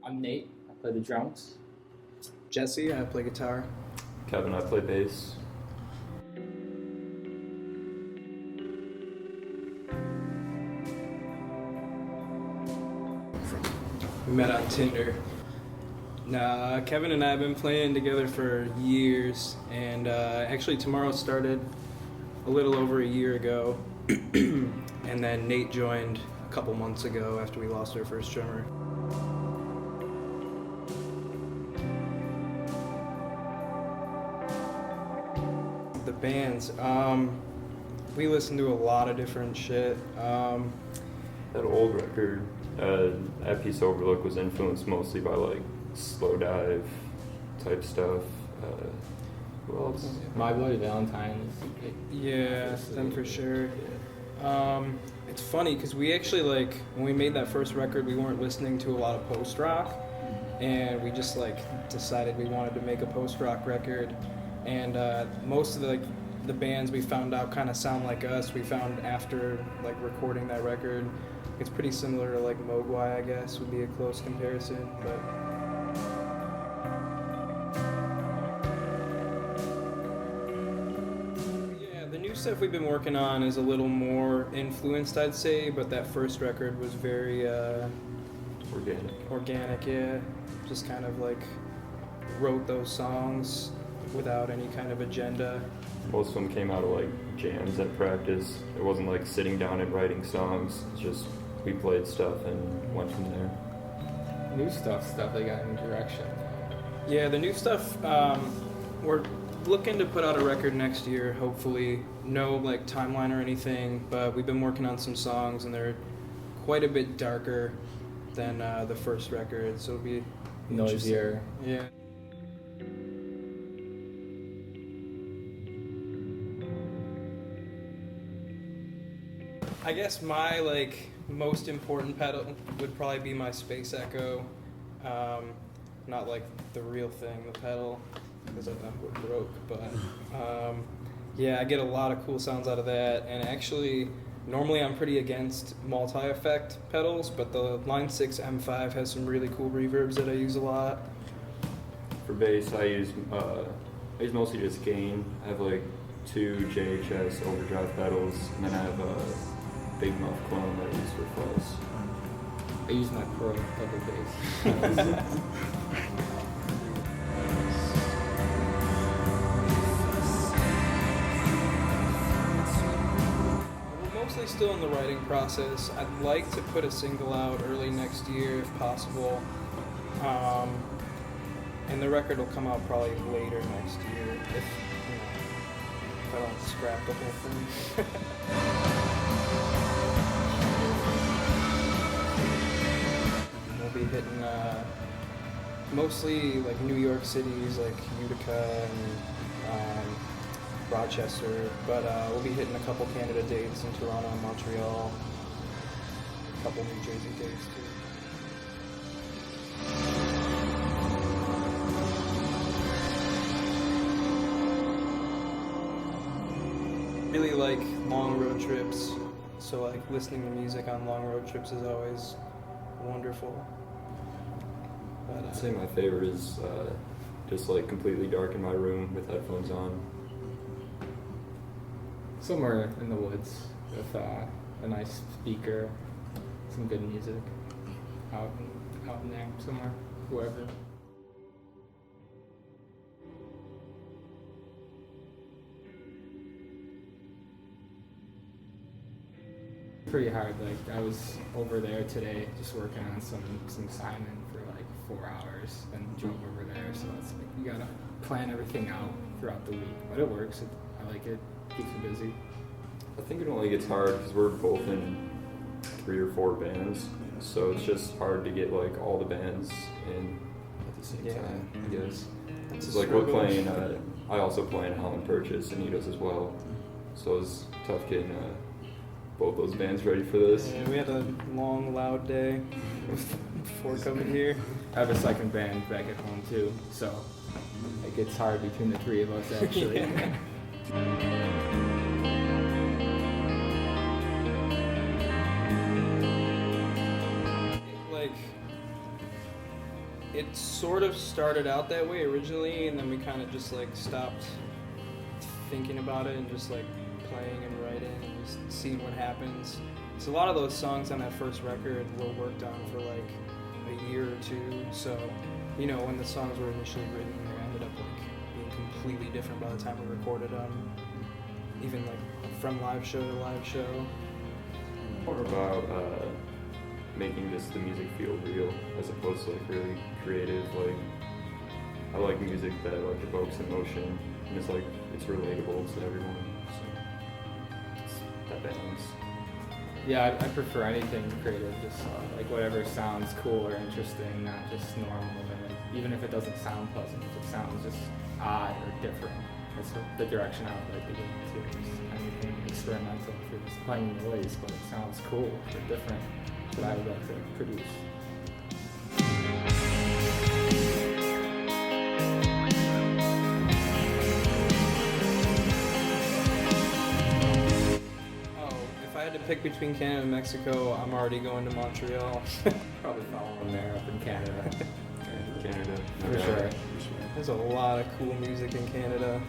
I'm Nate. I play the drums. Jesse, I play guitar. Kevin, I play bass. We met on Tinder. Nah, Kevin and I have been playing together for years, and actually Tomoreaux started a little over a year ago, and then Nate joined a couple months ago after we lost our first drummer. The bands, we listen to a lot of different shit. That old record, that piece Overlook was influenced mostly by like slow dive type stuff. Who else? My Bloody Valentine. Yeah, them for sure. It's funny because we actually, like, when we made that first record, we weren't listening to a lot of post rock, and we just like decided we wanted to make a post rock record. And most of the bands we found out kind of sound like us. We found after like recording that record, it's pretty similar to like Mogwai, I guess, would be a close comparison. But yeah, the new stuff we've been working on is a little more influenced, I'd say. But that first record was very organic, yeah. Just kind of like wrote those songs without any kind of agenda. Most of them came out of like jams at practice. It wasn't like sitting down and writing songs. It's just we played stuff and went from there. New stuff they got new direction. Yeah, the new stuff, we're looking to put out a record next year, hopefully. No like timeline or anything, but we've been working on some songs and they're quite a bit darker than the first record, so it'll be Noisier. Yeah. I guess my like most important pedal would probably be my Space Echo, not like the real thing, the pedal, because that broke. But yeah, I get a lot of cool sounds out of that. And actually, normally I'm pretty against multi-effect pedals, but the Line 6 M5 has some really cool reverbs that I use a lot. For bass, I use mostly just gain. I have like 2 JHS overdrive pedals, and then I have a big muff clone that I use for fuzz. I use my Pro double bass. We're mostly still in the writing process. I'd like to put a single out early next year if possible. And the record will come out probably later next year if I don't scrap the whole thing. We'll be hitting mostly like New York cities like Utica and Rochester, but we'll be hitting a couple Canada dates in Toronto and Montreal, a couple New Jersey dates too. Really like long road trips, so like listening to music on long road trips is always wonderful. But, I'd say my favorite is just like completely dark in my room with headphones on. Somewhere in the woods with a nice speaker, some good music, out in there somewhere, whoever. Pretty hard. Like I was over there today just working on some Simon for like 4 hours and drove over there, so it's like you gotta plan everything out throughout the week, but it works. I like it. Keeps me busy. I think it only gets hard because we're both in 3 or 4 bands, so it's just hard to get like all the bands in at the same time, I guess. It's like we're playing, I also play in Holland Purchase and he does as well, so it's tough getting both those bands ready for this. Yeah, we had a long, loud day before coming here. I have a second band back at home too, so it gets hard between the 3 of us actually. Like it sort of started out that way originally, and then we kind of just like stopped thinking about it and just like playing and writing and just seeing what happens. So a lot of those songs on that first record were worked on for like a year or two. So, you know, when the songs were initially written, they ended up like being completely different by the time we recorded them. Even like from live show to live show. More about making just the music feel real as opposed to like really creative. Like I like music that like evokes emotion and it's like it's relatable to everyone. So that balance. Yeah, I prefer anything creative, just like whatever sounds cool or interesting, not just normal. And even if it doesn't sound pleasant, if it sounds just odd or different, that's the direction I would like to get into. Just anything experimental, if you're just playing noise, but it sounds cool or different, that I would like to produce. Pick between Canada and Mexico, I'm already going to Montreal. Probably follow them there up in Canada. Canada. For sure. There's a lot of cool music in Canada.